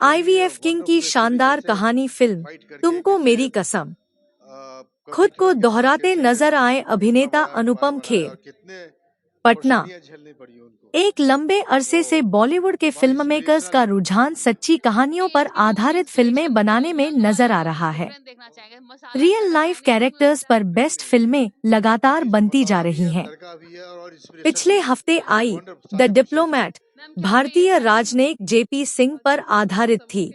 IVF king की शानदार कहानी फिल्म तुमको मेरी कसम। खुद को दोहराते नजर आए अभिनेता अनुपम खेर। पटना। एक लंबे अरसे से बॉलीवुड के फिल्म मेकर्स का रुझान सच्ची कहानियों पर आधारित फिल्में बनाने में नजर आ रहा है। रियल लाइफ कैरेक्टर्स पर बेस्ट फिल्में लगातार बनती जा रही हैं। पिछले हफ्ते आई द डिप्लोमैट भारतीय राजनयिक जेपी सिंह पर आधारित थी।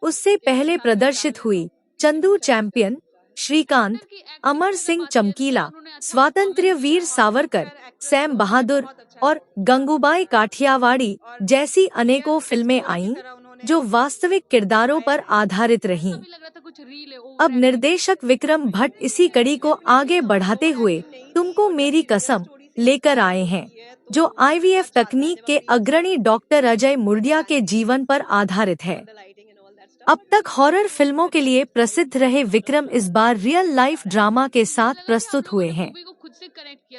उससे पहले प्रदर्शित हुई चंदू चैंपियन, श्रीकांत, अमर सिंह चमकीला, स्वातंत्र्य वीर सावरकर, सैम बहादुर और गंगूबाई काठियावाड़ी जैसी अनेकों फिल्में आईं जो वास्तविक किरदारों पर आधारित रहीं। अब निर्देशक विक्रम भट्ट इसी कड़ी को आगे बढ़ाते हुए तुमको मेरी कसम लेकर आए हैं, जो आईवीएफ तकनीक के अग्रणी डॉक्टर अजय मुर्डिया के जीवन पर आधारित है। अब तक हॉरर फिल्मों के लिए प्रसिद्ध रहे विक्रम इस बार रियल लाइफ ड्रामा के साथ प्रस्तुत हुए हैं।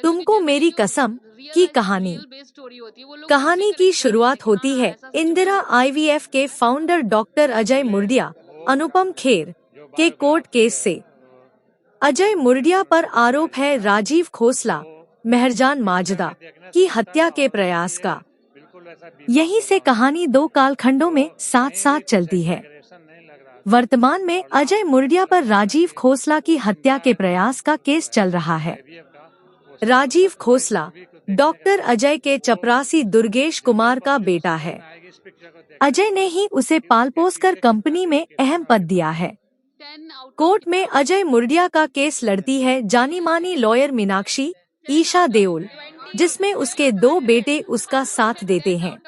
तुमको मेरी कसम की कहानी की शुरुआत होती है इंदिरा आईवीएफ के फाउंडर डॉक्टर अजय मुर्डिया, अनुपम खेर के कोर्ट केस से। अजय मुर्डिया पर आरोप है राजीव खोसला, मेहरजान माजदा की हत्या के प्रयास का। यहीं से कहानी दो कालखंडों में साथ साथ चलती है। वर्तमान में अजय मुर्डिया पर राजीव खोसला की हत्या के प्रयास का केस चल रहा है। राजीव खोसला डॉक्टर अजय के चपरासी दुर्गेश कुमार का बेटा है। अजय ने ही उसे पालपोस कर कंपनी में अहम पद दिया है। कोर्ट में अजय मुर्डिया का केस लड़ती है जानी मानी लॉयर मीनाक्षी ईशा देओल, जिसमें उसके दो बेटे उसका साथ देते हैं।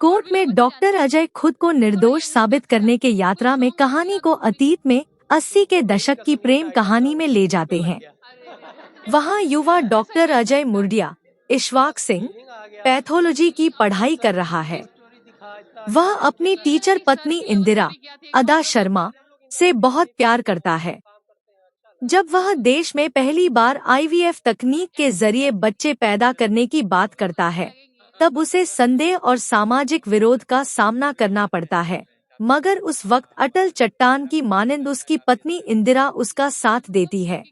कोर्ट में डॉक्टर अजय खुद को निर्दोष साबित करने के यात्रा में कहानी को अतीत में 80 के दशक की प्रेम कहानी में ले जाते हैं। वहां युवा डॉक्टर अजय मुर्डिया इशफाक सिंह पैथोलॉजी की पढ़ाई कर रहा है। वह अपनी टीचर पत्नी इंदिरा अदा शर्मा से बहुत प्यार करता है। जब वह देश में पहली बार आईवीएफ तकनीक के जरिए बच्चे पैदा करने की बात करता है, तब उसे संदेह और सामाजिक विरोध का सामना करना पड़ता है, मगर उस वक्त अटल चट्टान की मानिंद उसकी पत्नी इंदिरा उसका साथ देती है।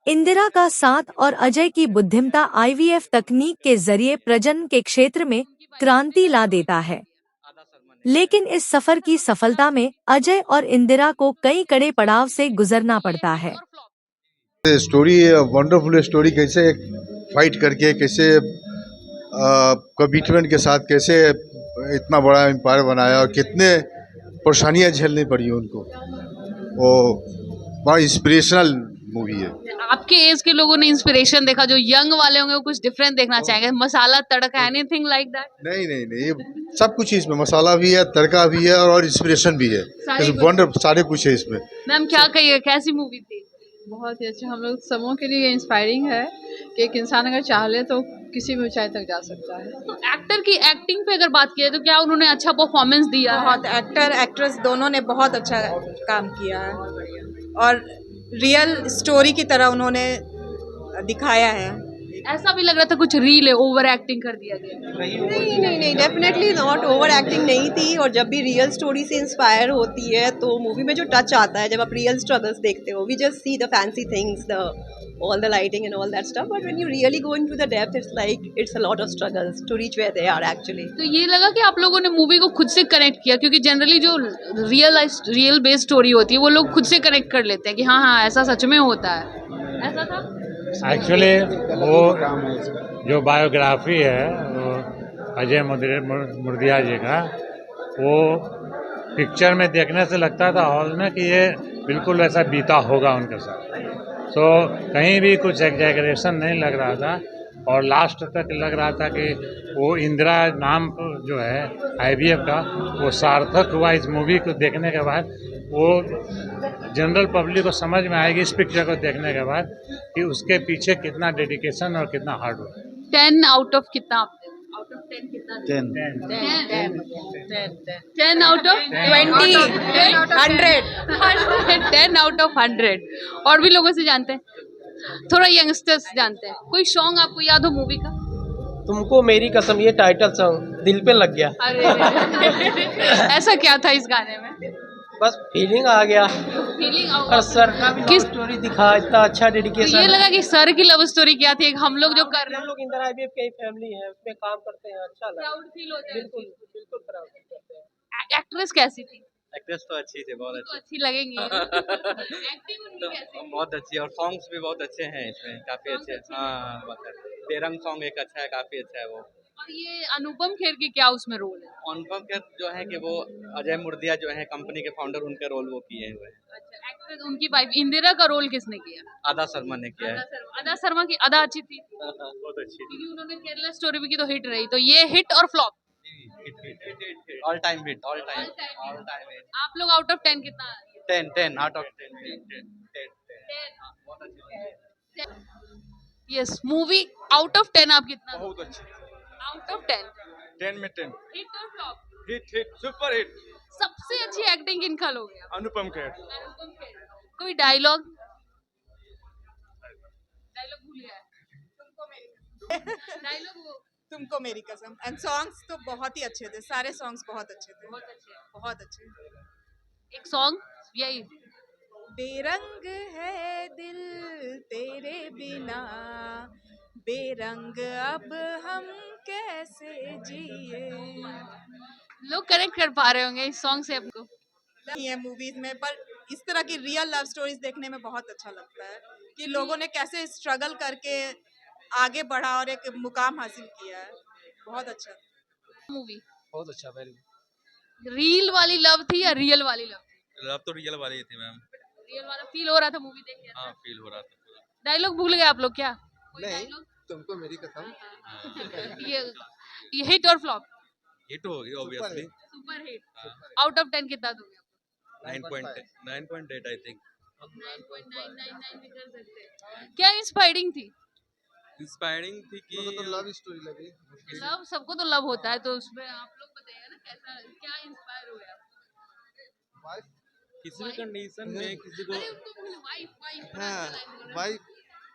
इंदिरा का साथ और अजय की बुद्धिमत्ता आईवीएफ तकनीक के जरिए प्रजनन के क्षेत्र में क्रांति ला देता है। लेकिन इस सफर की सफलता में अजय और इंदिरा को कई कड़े पड़ाव से गुजरना पड़ता है। स्टोरी वंडरफुल स्टोरी, कैसे फाइट करके, कैसे कमिटमेंट के साथ कैसे इतना बड़ा एम्पायर बनाया और कितने परेशानियां झेलनी पड़ी उनको। वो बड़ा इंस्पिरेशनल मूवी है। आपके एज के लोगों ने इंस्पिरेशन देखा, जो यंग वाले होंगे वो कुछ डिफरेंट देखना चाहेंगे। मसाला तड़का एनीथिंग लाइक दैट? नहीं, ये सब कुछ है इसमें। मसाला भी है, तड़का भी है और इंस्पिरेशन भी है। वंडर सारे कुछ है इसमें। मैम क्या कहिए, कैसी मूवी थी? बहुत ही अच्छा। हम लोग सबों के लिए इंस्पायरिंग है कि एक इंसान अगर चाह ले तो किसी भी ऊंचाई तक जा सकता है। तो एक्टर की एक्टिंग पे अगर बात की तो क्या उन्होंने अच्छा परफॉर्मेंस दिया? बहुत एक्टर एक्ट्रेस दोनों ने बहुत अच्छा काम किया है और रियल स्टोरी की तरह उन्होंने दिखाया है। ऐसा भी लग रहा था कुछ रील है, ओवर एक्टिंग कर दिया गया? नहीं, डेफिनेटली नॉट। ओवर एक्टिंग नहीं थी। और जब भी रियल स्टोरी से इंस्पायर होती है तो मूवी में जो टच आता है, जब आप रियल स्ट्रगल्स देखते हो, we just see the fancy things, all the lighting and all that stuff, but when you really go into the depth, it's a lot of struggles to reach where they are actually. तो ये लगा कि आप लोगों ने movie को खुद से कनेक्ट किया, क्योंकि जनरली जो रियल बेस्ड स्टोरी होती है वो लोग खुद से कनेक्ट कर लेते हैं कि हाँ ऐसा सच में होता है। ऐसा था एक्चुअली। वो जो बायोग्राफी है वो अजय मुर्डिया जी का, वो पिक्चर में देखने से लगता था हॉल में कि ये बिल्कुल वैसा बीता होगा उनके साथ। तो कहीं भी कुछ एग्जैगरेशन नहीं लग रहा था और लास्ट तक लग रहा था कि वो इंदिरा नाम जो है आईवीएफ का वो सार्थक हुआ इस मूवी को देखने के बाद। वो जनरल पब्लिक को समझ में आएगी इस पिक्चर को देखने के बाद कि उसके पीछे कितना डेडिकेशन और कितना हार्ड वर्क। 10 आउट ऑफ कितना? 10 आउट ऑफ 20, 100, 10 आउट ऑफ 100। और भी लोगों से जानते हैं, थोड़ा यंगस्टर्स जानते हैं। कोई सॉन्ग आपको याद हो मूवी का? तुमको मेरी कसम ये टाइटल सॉन्ग दिल पे लग गया। अरे ऐसा क्या था इस गाने में? बस फीलिंग आ गया। फीलिंग और सर का भी किस लव स्टोरी दिखा, इतना अच्छा तो डेडिकेशन। ये लगा कि सर की लव स्टोरी क्या थी, एक हम लोग जो कर रहे हम हैं लोग इंदिरा आईवीएफ की फैमिली है, उसमें काम करते हैं, अच्छा लगा। प्राउड फील होता है। बिल्कुल बिल्कुल प्राउड करते हैं। एक्ट्रेस कैसी थी? एक्ट्रेस तो अच्छी थी, बहुत तो अच्छी। अच्छी लगेंगी। एक्टिंग उनकी कैसी थी? बहुत अच्छी है और सॉन्ग्स भी बहुत अच्छे हैं इसमें, काफी Songs अच्छे। अच्छे हाँ बहुत है। बेरंग सॉन्ग एक अच्छा है, काफी अच्छा है वो। और ये अनुपम खेर की क्या उसमें रोल है? अनुपम खेर जो है कि वो अजय मुर्दिया जो है कंपनी के फाउंडर, उनका रोल वो किए हुए हैं। अच्छा, एक्ट्रेस उनकी वाइफ इंदिरा का रोल किसने किया? आदा शर्मा ने किया है। अदा शर्मा की अदा अच्छी थी बहुत अच्छी क्योंकि उन्होंने केरला स्टोरी भी की तो हिट रही, तो ये हिट और flop? All time hit, all time hit. आप लोग आउट ऑफ 10 कितना? 10 आउट ऑफ 10। बहुत अच्छी। यस, मूवी आउट ऑफ 10 आप कितना? बहुत अच्छी। आउट ऑफ 10 10 में 10। हिट और फ्लॉप? Hit super hit. सबसे अच्छी एक्टिंग किनका लोगे आप? अनुपम खेर। अनुपम खेर। कोई डायलॉग भूल गया है। डायलॉग वो तुमको मेरी कसम। एंड सॉन्ग्स तो बहुत ही अच्छे थे, सारे सॉन्ग्स बहुत अच्छे थे, बहुत अच्छे हैं। बहुत अच्छे। एक सॉन्ग यही बेरंग है दिल तेरे बिना, बेरंग अब हम कैसे जिए। लोग कनेक्ट कर पा रहे होंगे इस सॉन्ग से आपको। नहीं है मूवीज में, पर इस तरह की रियल लव स्टोरीज देखने में बहुत अच्छा लगता है कि लोगों ने कैसे स्ट्रगल करके आगे बढ़ा और एक मुकाम हासिल किया है। बहुत अच्छा मूवी बहुत अच्छा, वेरी रील वाली लव थी या रियल वाली लव? लव तो रियल वाली थी मैम। रियल वाला फील हो रहा था मूवी देख के? हाँ फील हो रहा था पूरा। डायलॉग भूल गए आप लोग क्या? कोई नहीं, dialogue? तुमको मेरी कसम। ये हिट और फ्लॉप? हिट होगी obviously. Super hit. Out of 10 कितना दोगे? 9.8 आई थिंक। 9.999 भी कर सकते हैं। क्या इंस्पायरिंग थी? इंस्पायरिंग थी कि तो लव स्टोरी लगी। लव सबको तो लव होता है, तो उसमें आप लोग बताइए ना कैसा क्या इंस्पायर हुए आप? किसी भी कंडीशन में किसी को अरे उनको वाइफ हाँ भाई,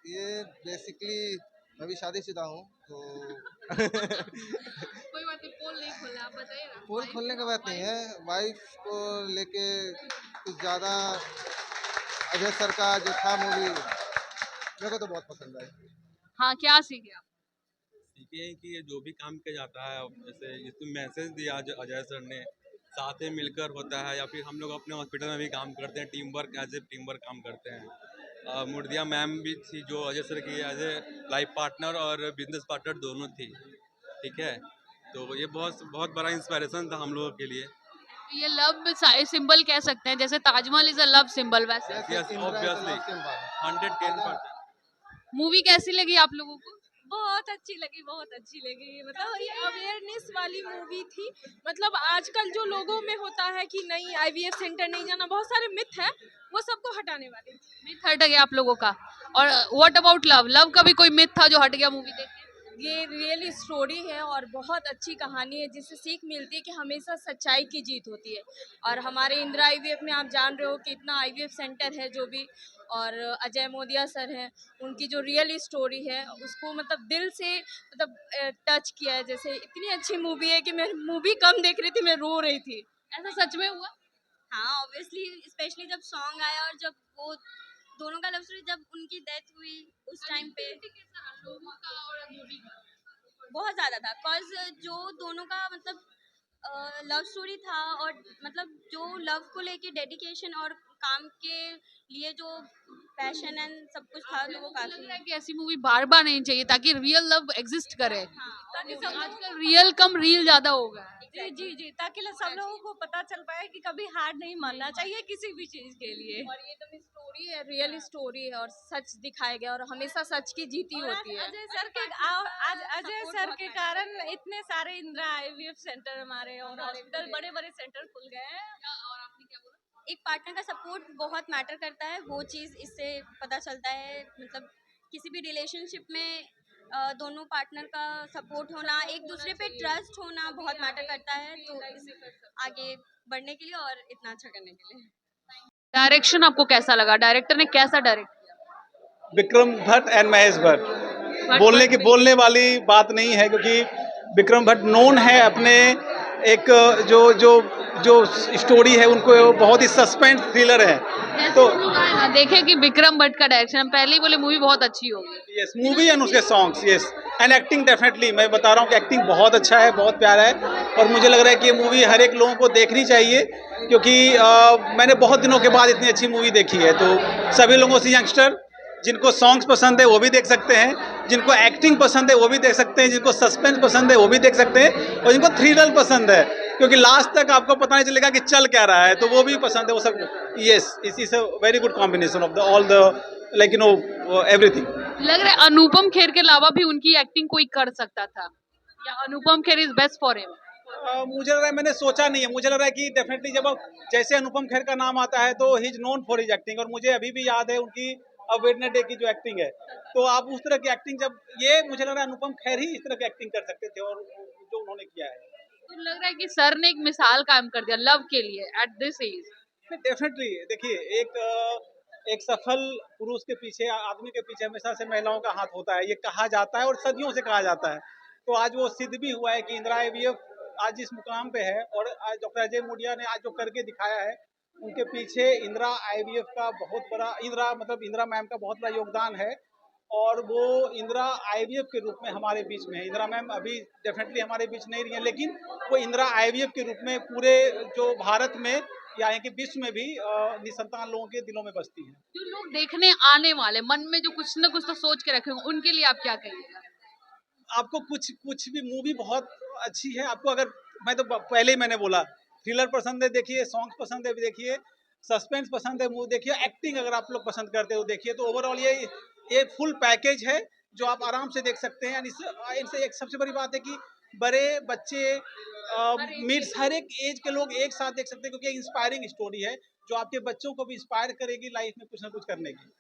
ये बेसिकली मैं भी शादीशुदा हूँ तो कोई बात नहीं, पोल नहीं खोलना, आप बताइए ना। पोल खोलने का बात नहीं है। वाइफ को लेके कुछ ज़्यादा अजय सर का जो था मूवी मेरे को तो बहुत पसंद आई। हाँ, क्या सीखे आप? सीखे कि ये जो भी काम किया जाता है, जैसे इसमें मैसेज दिया अजय सर ने, साथ में मिलकर होता है, या फिर हम लोग अपने हॉस्पिटल में भी काम करते हैं, team work as a team work काम करते हैं। मुर्दिया मैम भी थी जो अजय सर की एज ए लाइफ पार्टनर और बिजनेस पार्टनर दोनों थी, ठीक है। तो ये बहुत बहुत बड़ा इंस्पिरेशन था हम लोगों के लिए। ये लव सिंबल कह सकते हैं, जैसे Taj Mahal is a love symbol वैसे। Yes obviously 110%। मूवी कैसी लगी आप लोगों को? बहुत अच्छी लगी, बहुत अच्छी लगी। मतलब ये अवेयरनेस वाली मूवी थी। मतलब आजकल जो लोगों में होता है कि नहीं आईवीएफ सेंटर नहीं जाना, बहुत सारे मिथ है, वो सबको हटाने वाली थी। मिथ हट गया आप लोगों का। और व्हाट अबाउट लव? लव का भी कोई मिथ था जो हट गया मूवी देख के? ये रियल स्टोरी है और बहुत अच्छी कहानी है जिससे सीख मिलती है कि हमेशा सच्चाई की जीत होती है। और हमारे इंदिरा आईवीएफ में आप जान रहे हो कि इतना आईवीएफ सेंटर है जो भी, और अजय मोदिया सर हैं, उनकी जो रियल स्टोरी है उसको मतलब दिल से मतलब टच किया है। जैसे इतनी अच्छी मूवी है कि मैं मूवी कम देख रही थी, मैं रो रही थी। ऐसा सच में हुआ? हाँ ऑब्वियसली, स्पेशली जब सॉन्ग आया और जब वो दोनों का लव स्टोरी, जब उनकी डेथ हुई उस टाइम पे लोगों का और मूवी का बहुत ज़्यादा था। बिकॉज जो दोनों का मतलब लव स्टोरी था और मतलब जो लव को लेके डेडिकेशन और काम के लिए जो पैशन एंड सब कुछ था, तो वो लग रहा है काफ़ी। कि ऐसी मूवी बार बार नहीं चाहिए ताकि रियल लव एग्जिस्ट करे। हाँ, ताकि और वो- आजकल रियल कम रील ज्यादा हो गया है। जी जी जी, ताकि सब लोगों को पता चल पाए कि कभी हार नहीं मानना चाहिए किसी भी चीज़ के लिए। और ये तो स्टोरी है, रियल स्टोरी है और सच दिखाया गया और हमेशा सच की जीती होती है। अजय सर के आज अजय सर के कारण इतने सारे इंदिरा आईवीएफ सेंटर हमारे और हॉस्पिटल बड़े बड़े सेंटर खुल गए हैं। और आपने क्या बोला? एक पार्टनर का सपोर्ट बहुत मैटर करता है, वो चीज़ इससे पता चलता है। मतलब किसी भी रिलेशनशिप में दोनों पार्टनर का सपोर्ट होना, एक दूसरे पे ट्रस्ट होना बहुत मैटर करता है, तो आगे बढ़ने के लिए और इतना अच्छा करने के लिए। डायरेक्शन आपको कैसा लगा? डायरेक्टर ने कैसा डायरेक्ट किया? विक्रम भट्ट एंड महेश भट्ट बोलने वाली बात नहीं है, क्योंकि विक्रम भट्ट नोन है अपने एक जो जो जो स्टोरी है उनको बहुत ही सस्पेंस थ्रिलर है। तो देखे कि विक्रम भट्ट का डायरेक्शन, हम पहले ही बोले मूवी बहुत अच्छी होगी। यस, मूवी एंड उसके songs, yes, and acting definitely मैं बता रहा हूँ कि एक्टिंग बहुत अच्छा है, बहुत प्यारा है, और मुझे लग रहा है कि ये मूवी हर एक लोगों को देखनी चाहिए, क्योंकि मैंने बहुत दिनों के बाद इतनी अच्छी मूवी देखी है। तो सभी लोगों से यंगस्टर जिनको सॉन्ग्स पसंद है वो भी देख सकते हैं, जिनको एक्टिंग पसंद है वो भी देख सकते हैं, जिनको सस्पेंस पसंद है वो भी देख सकते हैं, और जिनको थ्रिलर पसंद है, क्योंकि लास्ट तक आपको पता नहीं चलेगा कि चल क्या रहा है, तो वो भी पसंद है वो सब। Yes, it is a very good combination of the all the like everything. लग रहा है अनुपम खेर के अलावा भी उनकी एक्टिंग कोई कर सकता था, या Anupam Kher is best for him? मुझे लग रहा है, मैंने सोचा नहीं है, मुझे लग रहा है कि डेफिनेटली जब जैसे अनुपम खेर का नाम आता है तो he is known for his acting, और मुझे अभी भी याद है उनकी वेडनेसडे की जो एक्टिंग है, तो आप उस तरह की एक्टिंग जब ये मुझे लग रहा है अनुपम खेर ही इस तरह की एक्टिंग कर सकते थे, और जो उन्होंने किया है। तो लग रहा है कि सर ने एक मिसाल कायम कर दिया लव के लिए एट दिस एज। डेफिनेटली देखिए, एक सफल पुरुष के पीछे, आदमी के पीछे हमेशा से महिलाओं का हाथ होता है, ये कहा जाता है और सदियों से कहा जाता है। तो आज वो सिद्ध भी हुआ है कि इंदिरा आईवीएफ आज जिस मुकाम पे है, और आज डॉक्टर अजय मुर्डिया ने आज जो करके दिखाया है, उनके पीछे इंदिरा आईवीएफ का बहुत बड़ा, इंदिरा मैम का बहुत बड़ा योगदान है, और वो इंदिरा आईवीएफ के रूप में हमारे बीच में है। इंदिरा मैम अभी डेफिनेटली हमारे बीच नहीं रही है, लेकिन वो इंदिरा आईवीएफ के रूप में पूरे जो भारत में या कि विश्व में भी निसंतान लोगों के दिलों में बसती है। जो लोग देखने आने वाले मन में जो कुछ न कुछ तो सोच के रखे होंगे, उनके लिए आप क्या कहिएगा? आपको कुछ भी मूवी बहुत अच्छी है, आपको अगर मैं तो पहले ही मैंने बोला, थ्रिलर पसंद है देखिए, सॉन्ग्स पसंद है देखिए, सस्पेंस पसंद है मूवी देखिए, एक्टिंग अगर आप लोग पसंद करते हो देखिए, तो ओवरऑल ये फुल पैकेज है जो आप आराम से देख सकते हैं। इनसे एक सबसे बड़ी बात है कि बड़े बच्चे मिड्स हर एक एज के लोग एक साथ देख सकते हैं, क्योंकि इंस्पायरिंग स्टोरी है जो आपके बच्चों को भी इंस्पायर करेगी लाइफ में कुछ ना कुछ करने की।